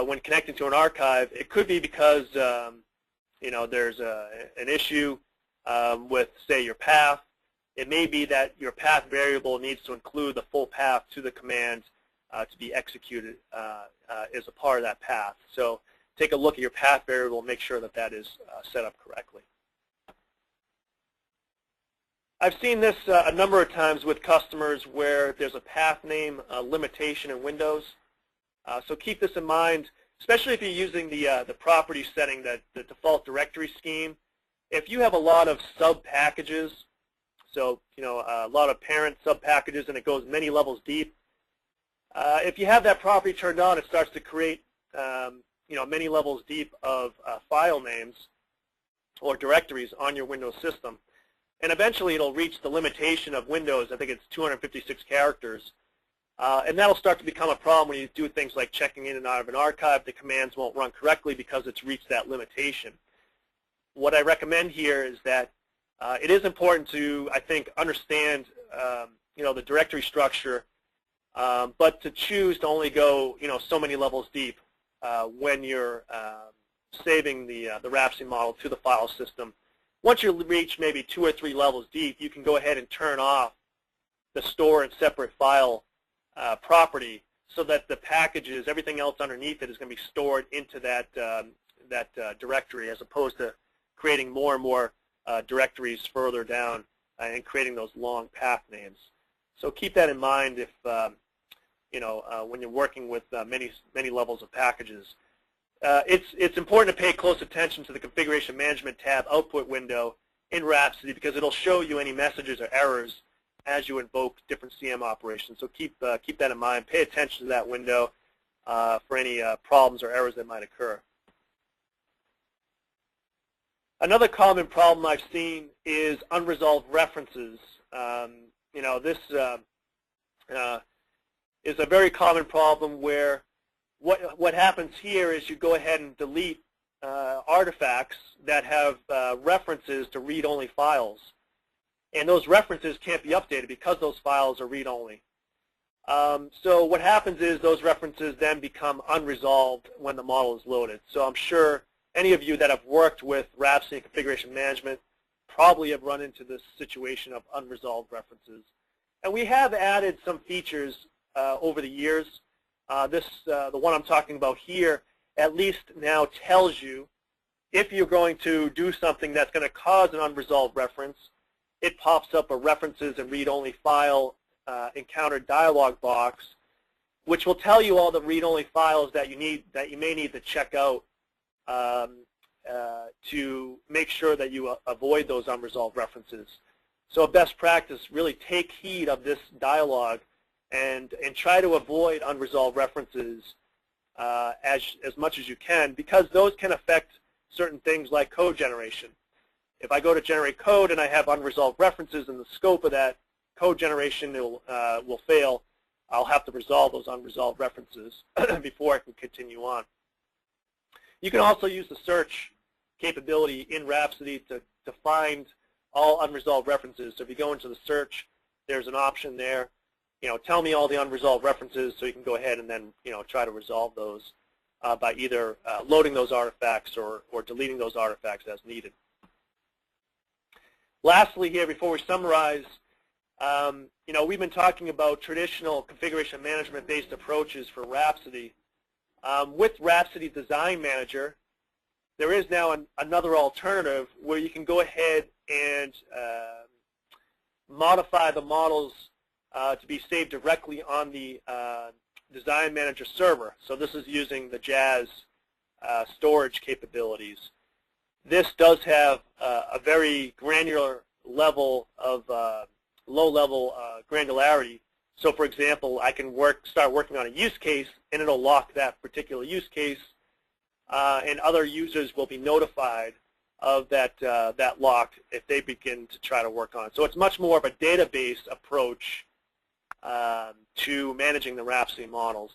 when connecting to an archive, it could be because there's an issue with, say, your path. It may be that your path variable needs to include the full path to the command to be executed as a part of that path. So take a look at your path variable and make sure that that is set up correctly. I've seen this a number of times with customers where there's a path name limitation in Windows. So keep this in mind, especially if you're using the property setting, the default directory scheme. If you have a lot of sub-packages, so a lot of parent sub-packages and it goes many levels deep, if you have that property turned on, it starts to create many levels deep of file names or directories on your Windows system. And eventually it'll reach the limitation of Windows. I think it's 256 characters. And that'll start to become a problem when you do things like checking in and out of an archive. The commands won't run correctly because it's reached that limitation. What I recommend here is that it is important to, I think, understand the directory structure, but to choose to only go so many levels deep when you're saving the Rhapsody model to the file system. Once you reach maybe 2 or 3 levels deep, you can go ahead and turn off the store and separate file property so that the packages, everything else underneath it, is going to be stored into that directory, as opposed to creating more and more directories further down and creating those long path names. So keep that in mind if when you're working with many levels of packages. It's important to pay close attention to the configuration management tab output window in Rhapsody, because it'll show you any messages or errors as you invoke different CM operations. So keep that in mind. Pay attention to that window for any problems or errors that might occur. Another common problem I've seen is unresolved references. This is a very common problem where what happens here is you go ahead and delete artifacts that have references to read-only files. And those references can't be updated because those files are read-only. So what happens is those references then become unresolved when the model is loaded. So I'm sure any of you that have worked with Rhapsody and configuration management probably have run into this situation of unresolved references. And we have added some features over the years. The one I'm talking about here at least now tells you if you're going to do something that's going to cause an unresolved reference. It pops up a references and read-only file encountered dialog box, which will tell you all the read-only files that you may need to check out to make sure that you avoid those unresolved references. So a best practice, really take heed of this dialog and try to avoid unresolved references as much as you can, because those can affect certain things like code generation. If I go to generate code and I have unresolved references in the scope of that code generation, will fail. I'll have to resolve those unresolved references before I can continue on. You can also use the search capability in Rhapsody to find all unresolved references. So if you go into the search, there's an option there. Tell me all the unresolved references, so you can go ahead and then try to resolve those by either loading those artifacts or deleting those artifacts as needed. Lastly here, before we summarize, we've been talking about traditional configuration management-based approaches for Rhapsody. With Rhapsody Design Manager, there is now another alternative where you can go ahead and modify the models to be saved directly on the Design Manager server. So this is using the Jazz storage capabilities. This does have a very granular level of low-level granularity. So, for example, I can start working on a use case, and it'll lock that particular use case, and other users will be notified of that lock if they begin to try to work on it. So it's much more of a database approach to managing the Rhapsody models.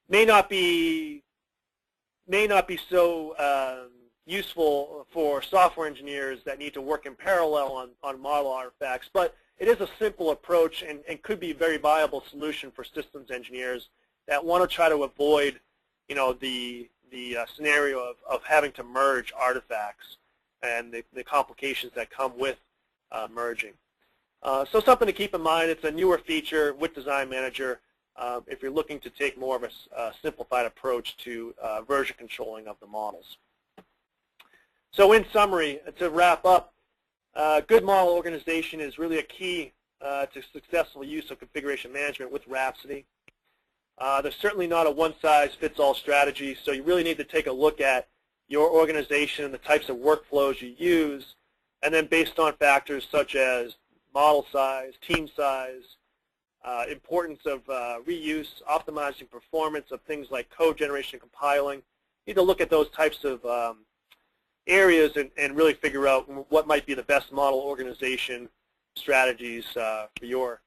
May not be so useful for software engineers that need to work in parallel on model artifacts, but it is a simple approach and could be a very viable solution for systems engineers that want to try to avoid, the scenario of having to merge artifacts and the complications that come with merging. So something to keep in mind. It's a newer feature with Design Manager if you're looking to take more of a simplified approach to version controlling of the models. So in summary, to wrap up, good model organization is really a key to successful use of configuration management with Rhapsody. There's certainly not a one-size-fits-all strategy, so you really need to take a look at your organization and the types of workflows you use, and then based on factors such as model size, team size, importance of reuse, optimizing performance of things like code generation and compiling. You need to look at those types of areas and really figure out what might be the best model organization strategies for your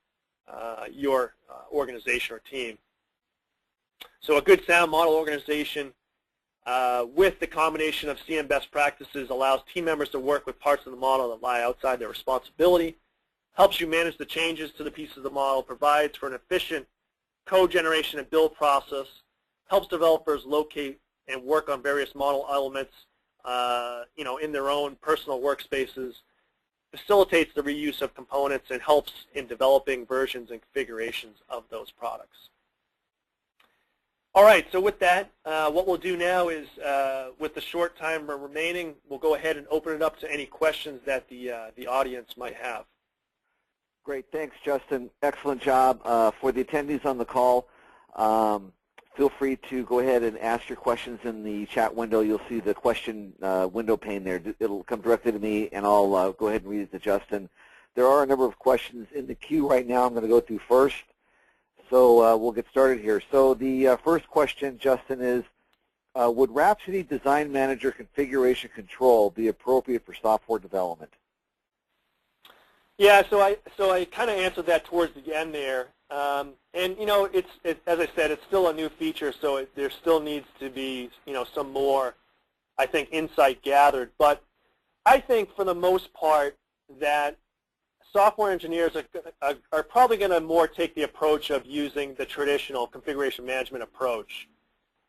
organization or team. So a good sound model organization with the combination of CM best practices allows team members to work with parts of the model that lie outside their responsibility, helps you manage the changes to the pieces of the model, provides for an efficient code generation and build process, helps developers locate and work on various model elements in their own personal workspaces, facilitates the reuse of components, and helps in developing versions and configurations of those products. All right, so with that, what we'll do now is, with the short time remaining, we'll go ahead and open it up to any questions that the audience might have. Great, thanks, Justin. Excellent job. For the attendees on the call, feel free to go ahead and ask your questions in the chat window. You'll see the question window pane there. It'll come directly to me, and I'll go ahead and read it to Justin. There are a number of questions in the queue right now I'm going to go through first. So we'll get started here. So the first question, Justin, is would Rhapsody Design Manager Configuration Control be appropriate for software development? Yeah, so I kind of answered that towards the end there. And it's as I said, it's still a new feature, so there still needs to be some more, I think, insight gathered. But I think for the most part that software engineers are probably going to more take the approach of using the traditional configuration management approach.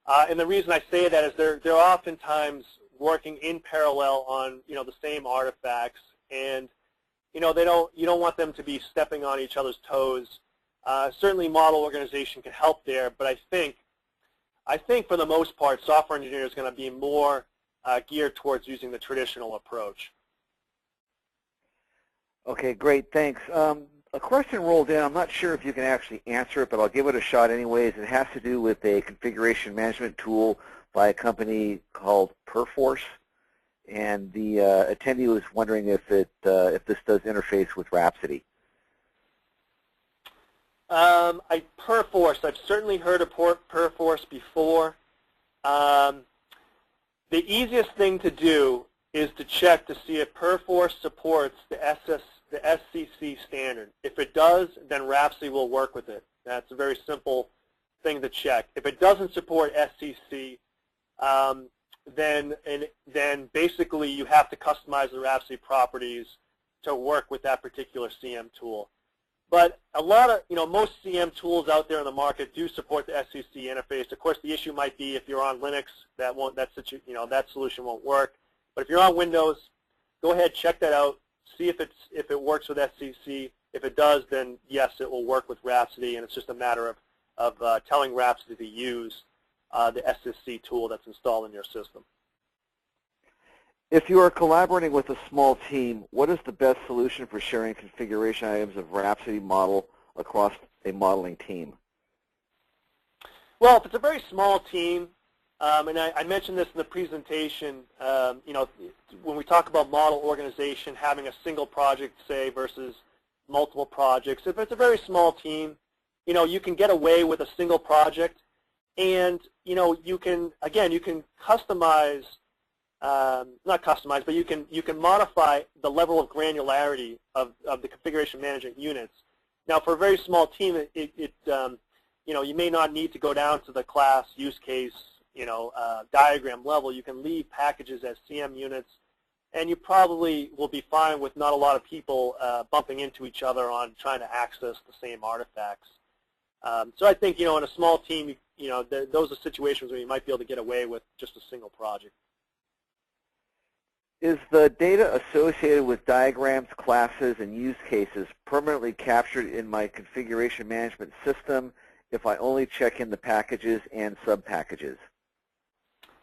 And the reason I say that is they're oftentimes working in parallel on the same artifacts, and you don't want them to be stepping on each other's toes. Certainly model organization can help there, but I think for the most part software engineers are going to be more geared towards using the traditional approach. Okay, great, thanks. A question rolled in. I'm not sure if you can actually answer it, but I'll give it a shot anyways. It has to do with a configuration management tool by a company called Perforce, and the attendee was wondering if this does interface with Rhapsody. Perforce, I've certainly heard of Perforce before. The easiest thing to do is to check to see if Perforce supports the SCC standard. If it does, then Rhapsody will work with it. That's a very simple thing to check. If it doesn't support SCC, then basically you have to customize the Rhapsody properties to work with that particular CM tool. But a lot of, most CM tools out there in the market do support the SCC interface. Of course, the issue might be if you're on Linux, that solution won't work. But if you're on Windows, go ahead, check that out, see if it works with SCC. If it does, then yes, it will work with Rhapsody, and it's just a matter of telling Rhapsody to use the SCC tool that's installed in your system. If you are collaborating with a small team, what is the best solution for sharing configuration items of Rhapsody model across a modeling team? Well, if it's a very small team, and I mentioned this in the presentation, when we talk about model organization, having a single project, say, versus multiple projects, if it's a very small team, you can get away with a single project, and, you can customize, not customize, but you can modify the level of granularity of the configuration management units. Now, for a very small team, you may not need to go down to the class, use case, diagram level. You can leave packages as CM units and you probably will be fine with not a lot of people bumping into each other on trying to access the same artifacts. So I think, in a small team, those are situations where you might be able to get away with just a single project. Is the data associated with diagrams, classes, and use cases permanently captured in my configuration management system if I only check in the packages and sub-packages?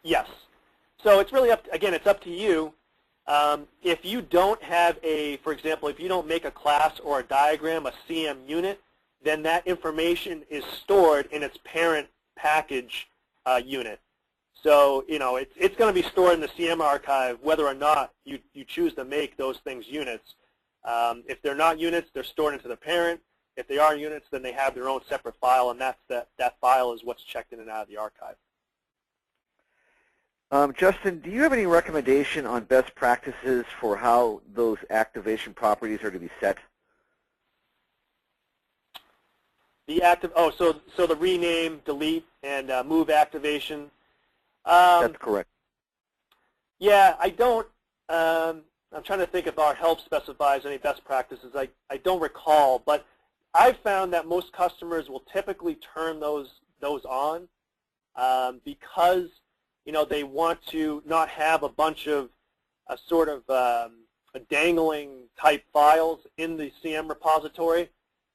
Yes. So it's really again, it's up to you. If you don't have for example, if you don't make a class or a diagram, a CM unit, then that information is stored in its parent package unit. So, it's going to be stored in the CM archive whether or not you choose to make those things units. If they're not units, they're stored into the parent. If they are units, then they have their own separate file, and that file is what's checked in and out of the archive. Justin, do you have any recommendation on best practices for how those activation properties are to be set? So the rename, delete, and move activation. That's correct. Yeah, I don't. I'm trying to think if our help specifies any best practices. I don't recall, but I've found that most customers will typically turn those on because they want to not have a bunch of sort of dangling type files in the CM repository.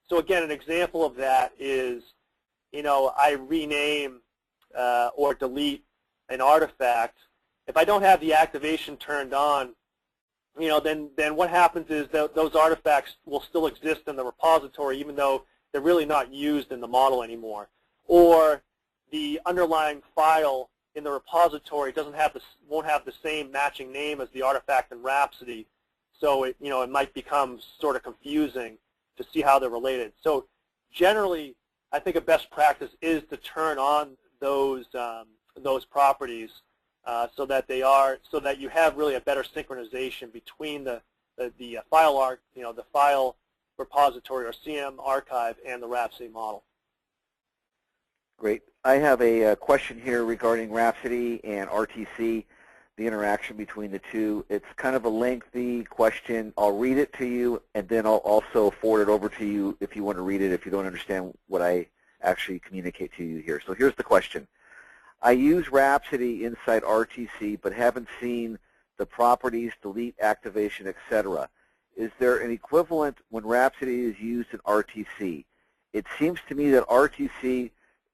So again, an example of that is, I rename or delete an artifact. If I don't have the activation turned on, then what happens is that those artifacts will still exist in the repository even though they're really not used in the model anymore. Or the underlying file in the repository won't have the same matching name as the artifact in Rhapsody, so it might become sort of confusing to see how they're related. So generally, I think a best practice is to turn on those properties so that you have really a better synchronization between the file repository or CM archive and the Rhapsody model. Great. I have a question here regarding Rhapsody and RTC, the interaction between the two. It's kind of a lengthy question. I'll read it to you, and then I'll also forward it over to you if you want to read it, if you don't understand what I actually communicate to you here. So here's the question. I use Rhapsody inside RTC, but haven't seen the properties, delete, activation, etc. Is there an equivalent when Rhapsody is used in RTC? It seems to me that RTC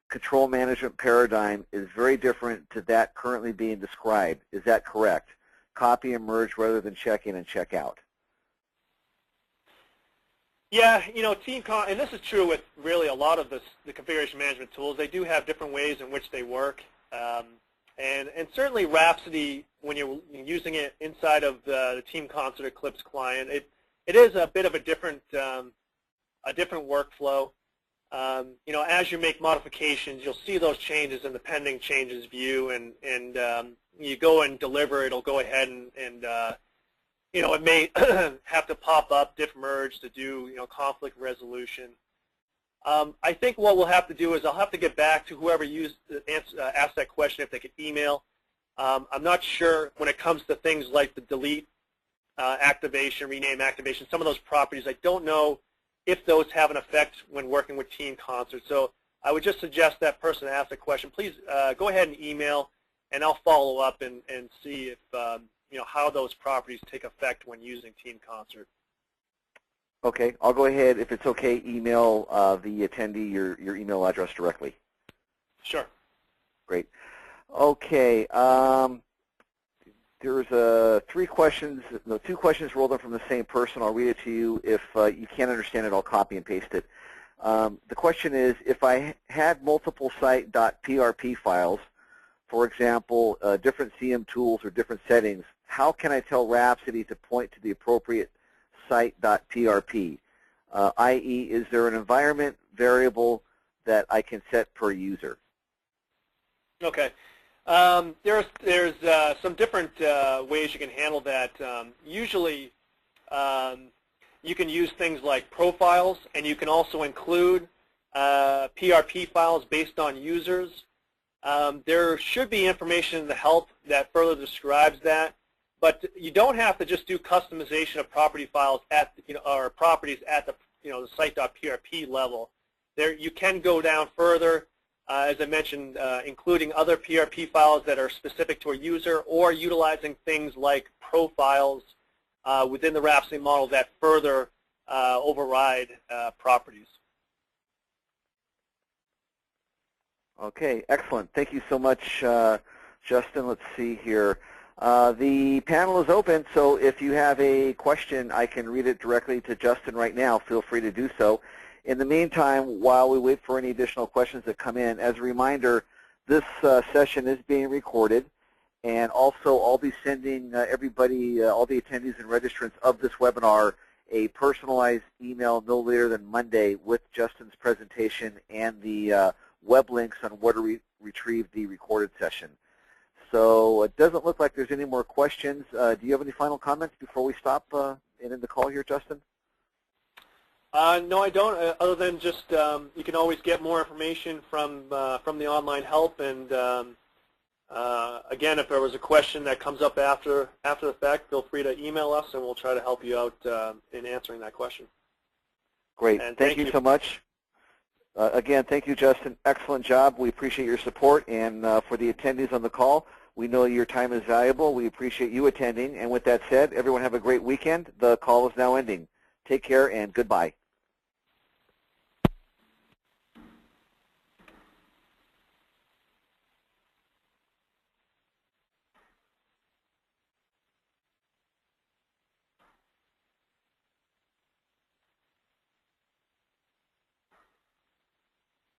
control management paradigm is very different to that currently being described. Is that correct? Copy and merge rather than check in and check out. Yeah, and this is true with really a lot of the configuration management tools. They do have different ways in which they work. And certainly Rhapsody, when you're using it inside of the Team Concert Eclipse client, it is a bit of a different workflow. As you make modifications, you'll see those changes in the pending changes view, and you go and deliver, it'll go ahead and it may have to pop up diff merge to do conflict resolution. I think what we'll have to do is I'll have to get back to whoever asked that question if they could email. I'm not sure when it comes to things like the delete activation, rename activation, some of those properties, I don't know if those have an effect when working with Team Concert. So I would just suggest that person ask the question, please go ahead and email, and I'll follow up and see if how those properties take effect when using Team Concert. Okay, I'll go ahead, if it's okay, email the attendee your email address directly. Sure. Great. Okay, there's two questions rolled in from the same person. I'll read it to you. If you can't understand it, I'll copy and paste it. The question is, if I had multiple site.prp files, for example, different CM tools or different settings, how can I tell Rhapsody to point to the appropriate site.prp, i.e., is there an environment variable that I can set per user? Okay. There's some different ways you can handle that. Usually, you can use things like profiles, and you can also include PRP files based on users. There should be information in the help that further describes that, But you don't have to just do customization of property files at, or properties at the, the site.prp level. There, you can go down further, as I mentioned, including other PRP files that are specific to a user, or utilizing things like profiles within the Rhapsody model that further override properties. Okay, excellent. Thank you so much, Justin. Let's see here. The panel is open, so if you have a question, I can read it directly to Justin right now. Feel free to do so. In the meantime, while we wait for any additional questions that come in, as a reminder, this session is being recorded, and also I'll be sending everybody, all the attendees and registrants of this webinar, a personalized email no later than Monday with Justin's presentation and the web links on where to retrieve the recorded session. So it doesn't look like there's any more questions. Do you have any final comments before we stop and end the call here, Justin? No, I don't, other than just you can always get more information from the online help, and again, if there was a question that comes up after the fact, feel free to email us and we'll try to help you out in answering that question. Great. And thank you so much. Again, thank you, Justin. Excellent job. We appreciate your support, and for the attendees on the call, we know your time is valuable. We appreciate you attending, and with that said, everyone have a great weekend. The call is now ending. Take care and goodbye.